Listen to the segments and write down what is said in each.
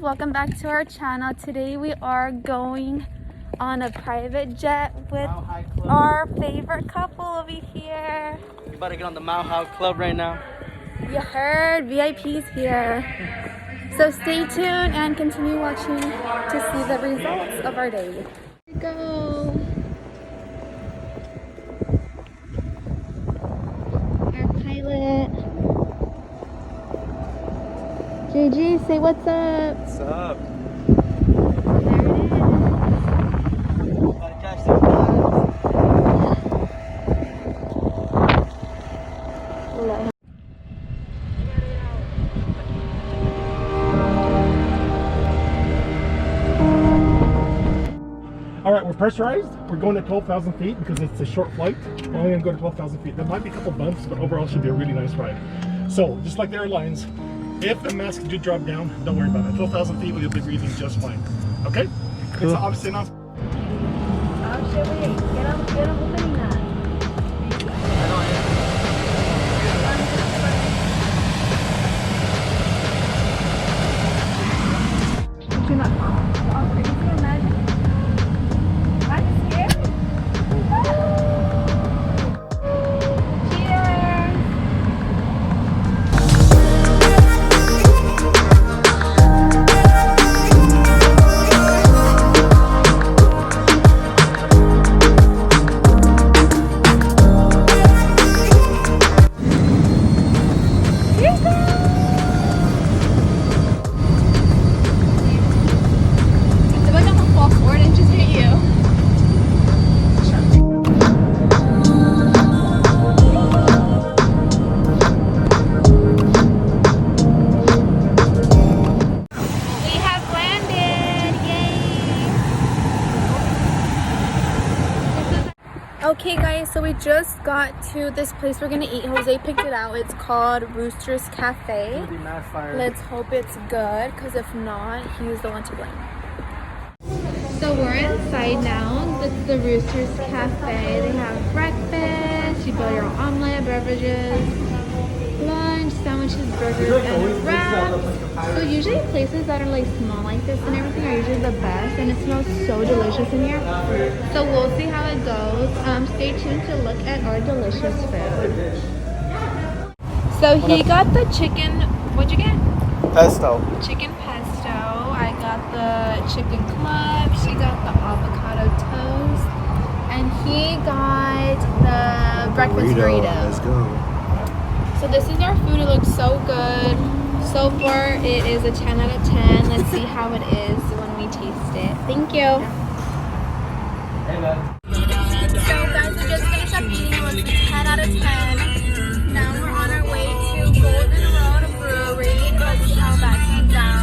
welcome back to our channel. Today we are going on a private jet with our favorite couple over here. We about to get on the Mile High Club right now. You heard, VIP's here. So stay tuned and continue watching to see the results of our day. Here we go. Our pilot. JG, say what's up. What's up? There it is. Gotta catch them guys. All right, we're pressurized. We're going at 12,000 feet because it's a short flight. We're only gonna go to 12,000 feet. There might be a couple bumps, but overall should be a really nice ride. So, just like the airlines, if the masks do drop down, don't worry about it. 12,000 feet, you'll be breathing just fine. Okay? Cool. It's obviously not. Oh shit, wait. Get up opening that. Did you not? Oh, can you imagine? I'm scared. Cheers! Okay guys, so we just got to this place we're gonna eat. Jose picked it out. It's called Rooster's Cafe. Be mad fired. Let's hope it's good, because if not, he's the one to blame. So we're inside now. This is the Rooster's Cafe. They have breakfast, you build your own omelet, beverages, lunch, sandwiches, burgers, and wraps. So usually places that are like small like this and everything are usually the best, and it smells so delicious in here. So we'll see how it goes. Stay tuned to look at our delicious food. So he got the chicken, what'd you get? Pesto. Chicken pesto. I got the chicken club. She got the avocado toast. And he got the breakfast burrito. Let's go. So this is our food. It looks so good. So far, it is a 10 out of 10. Let's see how it is when we taste it. Thank you. Hey, man. So guys, we just finished up eating. It was a 10 out of 10. Now we're on our way to Golden Road Brewery. Let's see how that came down.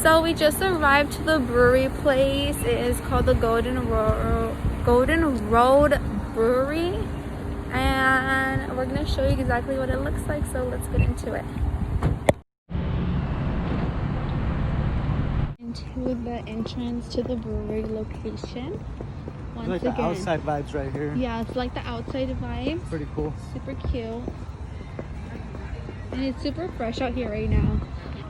So we just arrived to the brewery place. It is called the Golden Road Brewery, and we're gonna show you exactly what it looks like. So let's get into it. Into the entrance to the brewery location. Once Like again, the outside vibes right here. yeah, it's like the outside vibes. Pretty cool. Super cute, and it's super fresh out here right now.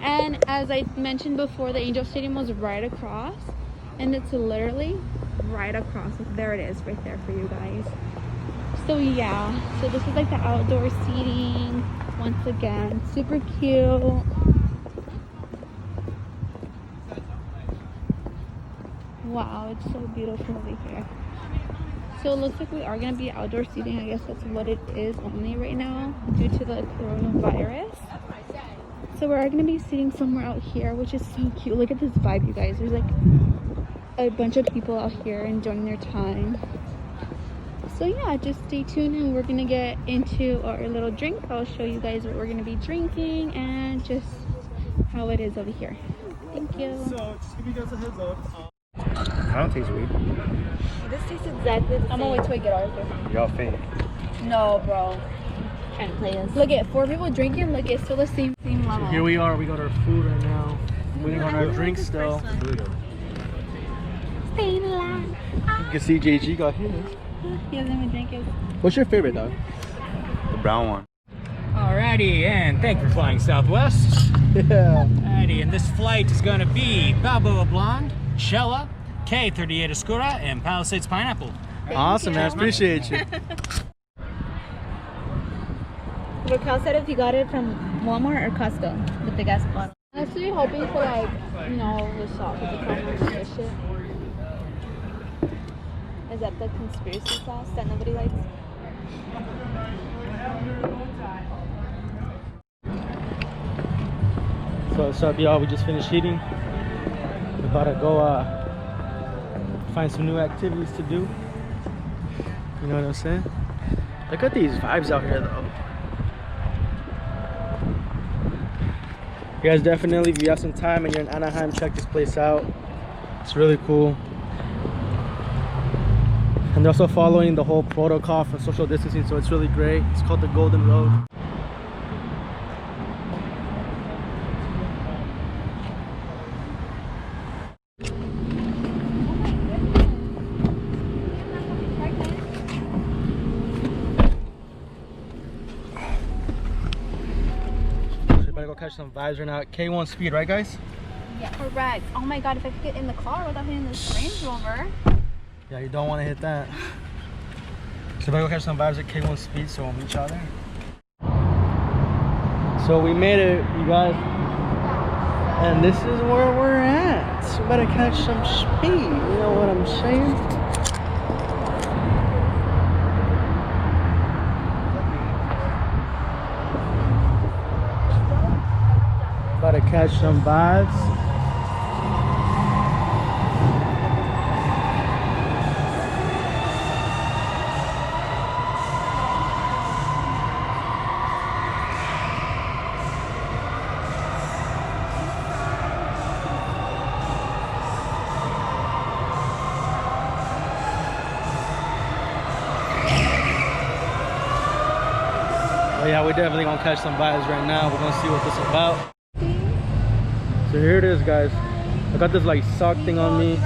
And as I mentioned before, the Angel Stadium was right across, and it's literally right across. There it is right there for you guys. So yeah, so this is like the outdoor seating. Once again, super cute. Wow, it's so beautiful over here. So it looks like we are going to be outdoor seating. I guess that's what it is only right now due to the coronavirus. So we're going to be sitting somewhere out here, which is so cute. Look at this vibe, you guys. There's like a bunch of people out here enjoying their time. So yeah, just stay tuned and we're going to get into our little drink. I'll show you guys what we're going to be drinking and just how it is over here. Thank you. So, just give you guys a heads up. I don't taste weed. This tastes exactly the same. I'm gonna wait till we get ours. Y'all faint. No, bro. Trying to play this. Look at 4 people drinking. Look, it's still the same level. Here we are. We got our food right now. Waiting on our drinks still. Staying alive. You can see JG got here. He doesn't even drink it. What's your favorite, dog? The brown one. Alrighty, and thank you for flying Southwest. Yeah. Alrighty, and this flight is going to be Balboa Blonde, Chella, K38 Oscura, and Palisades Pineapple. Awesome, man. Appreciate you. Raquel said if you got it from Walmart or Costco with the gas bottle. I'm actually hoping for like, you know, the salt with the caramel and this shit. Is that the conspiracy sauce that nobody likes? So what's up, y'all? We just finished eating. We're about to go find some new activities to do. You know what I'm saying? Look at these vibes out here, though. You guys definitely, if you have some time and you're in Anaheim, check this place out. It's really cool. And they're also following the whole protocol for social distancing, so it's really great. It's called the Golden Road. Better go catch some vibes right now. K1 speed, right, guys? Yeah, correct. Oh my god, if I could get in the car without hitting this Range Rover. Yeah, you don't want to hit that. So better go catch some vibes at K1 speed, so we'll meet y'all there. So we made it, you guys. And this is where we're at. So better catch some speed, you know what I'm saying? About to catch some vibes. Oh yeah, we're definitely gonna catch some vibes right now. We're gonna see what this is about. So here it is, guys. I got this like sock thing on me.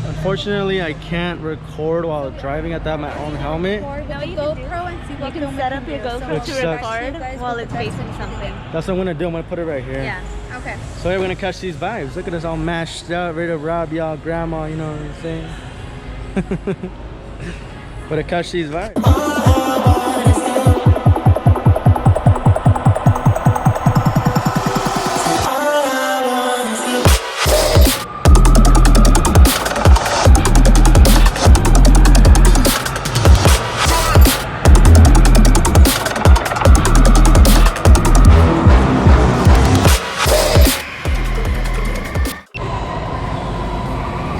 Unfortunately, I can't record while driving. I have my own helmet. No, you can set up your GoPro Which to sucks. record while it's facing something. That's what I'm gonna do. I'm gonna put it right here. Yeah. Okay. So we're gonna catch these vibes. Look at us all mashed up, ready to rob y'all grandma, you know what I'm saying? Better catch these vibes.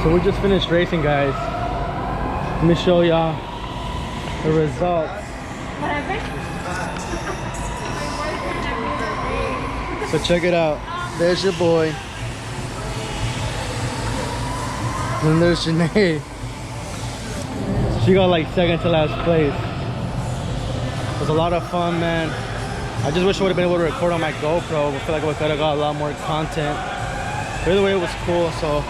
So we just finished racing, guys. Let me show y'all the results. So check it out. There's your boy. And there's Janae. She got like second to last place. It was a lot of fun, man. I just wish I would have been able to record on my GoPro. I feel like I could have got a lot more content. But either way, it was cool. So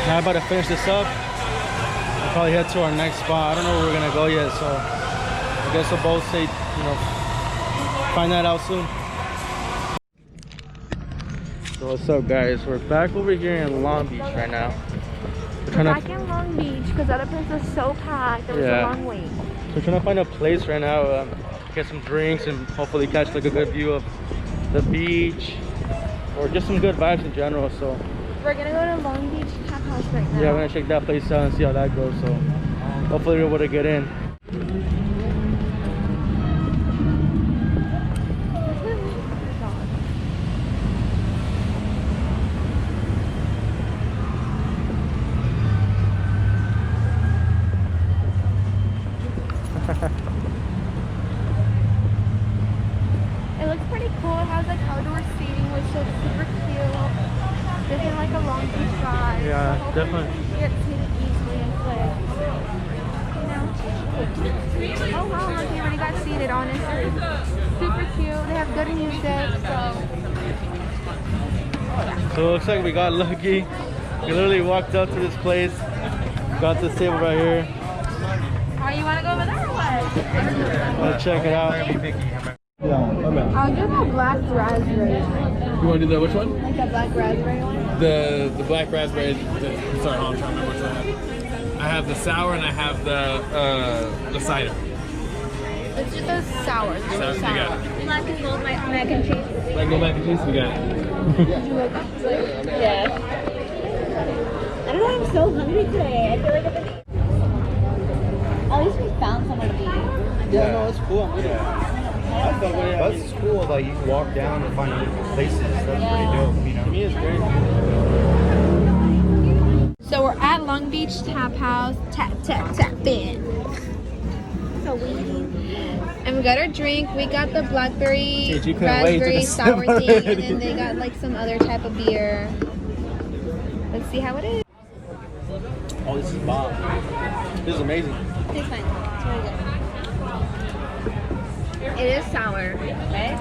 now I'm about to finish this up. We'll probably head to our next spot. I don't know where we're gonna go yet, so I guess we'll both say, you know, find that out soon. So what's up, guys? We're back over here in Long Beach right now. We're back in Long Beach because the other place was so packed. There was a long wait. So we're trying to find a place right now, get some drinks and hopefully catch like a good view of the beach or just some good vibes in general. So we're gonna go to Long Beach Tap House right now. yeah, we're gonna check that place out and see how that goes. So hopefully we're able to get in. It looks pretty cool. It has like outdoor seating with Definitely. You get seated easily and quick. You know? Oh wow, look, you already got seated, honestly. Super cute. They have good music, so. So it looks like we got lucky. We literally walked up to this place, got this table right here. Oh, you want to go over there or what? Wanna check it out. I'll do the black raspberry. You want to do the which one? Like the black raspberry one? The black raspberry. Sorry, I'm trying to remember which one I have. I have the sour and I have the cider. Let's do the sour. Let's do Sour, the you sour. got it. Black and gold mac and cheese. Black no mac and cheese, we got it. Yeah. I don't know, I'm so hungry today. I feel like I've been eating. At least we found somewhere to eat. Yeah, no, it's cool. I'm good at it. That's cool. Like you can walk down and find different places. That's pretty dope. You know. To me, it's great. So we're at Long Beach Tap House. Tap, tap, tap in. So weedy. And we got our drink. We got the blackberry Dude, you couldn't wait to raspberry sip sour thing. And already. then they got like some other type of beer. Let's see how it is. Oh, this is bomb. This is amazing. Tastes fine. It's really good. It is sour. Okay.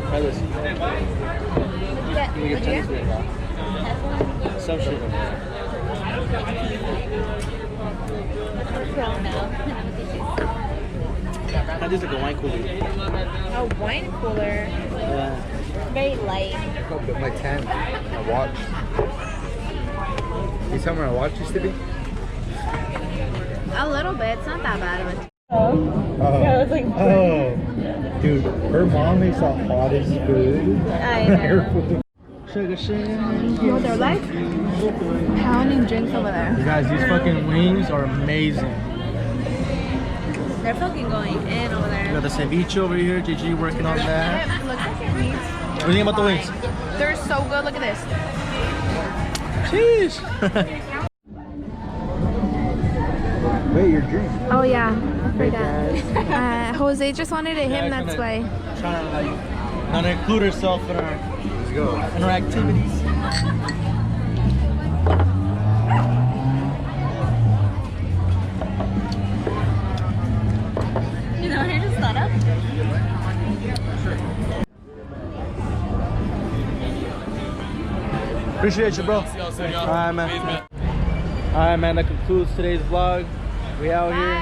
Try this. What'd you get? You can get Chinese beer. Some shit. That is like a wine cooler. A wine cooler. Yeah. Very light. My tent, my watch. You tell me where my watch used to be? A little bit. It's not that bad of a. Oh, dude, her mom makes the hottest food. I know. Sugar shake. You know what they're like? Pounding drinks over there. You guys, these fucking wings are amazing. They're fucking going in over We there. got the ceviche over here. GG working on that. It looks like it needs. What do you think about the wings? They're so good. Look at this. Cheese. Wait, your drink. Oh yeah, I forgot. Jose just wanted to him that way. Trying to like not include herself in our Let's go. activities. You know what I just thought of? Appreciate you, bro. Alright, man. Alright, man. That concludes today's vlog. We out here.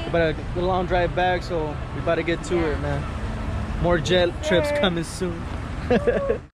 We about to get a long drive back, so we about to get to it, man. More jet trips coming soon.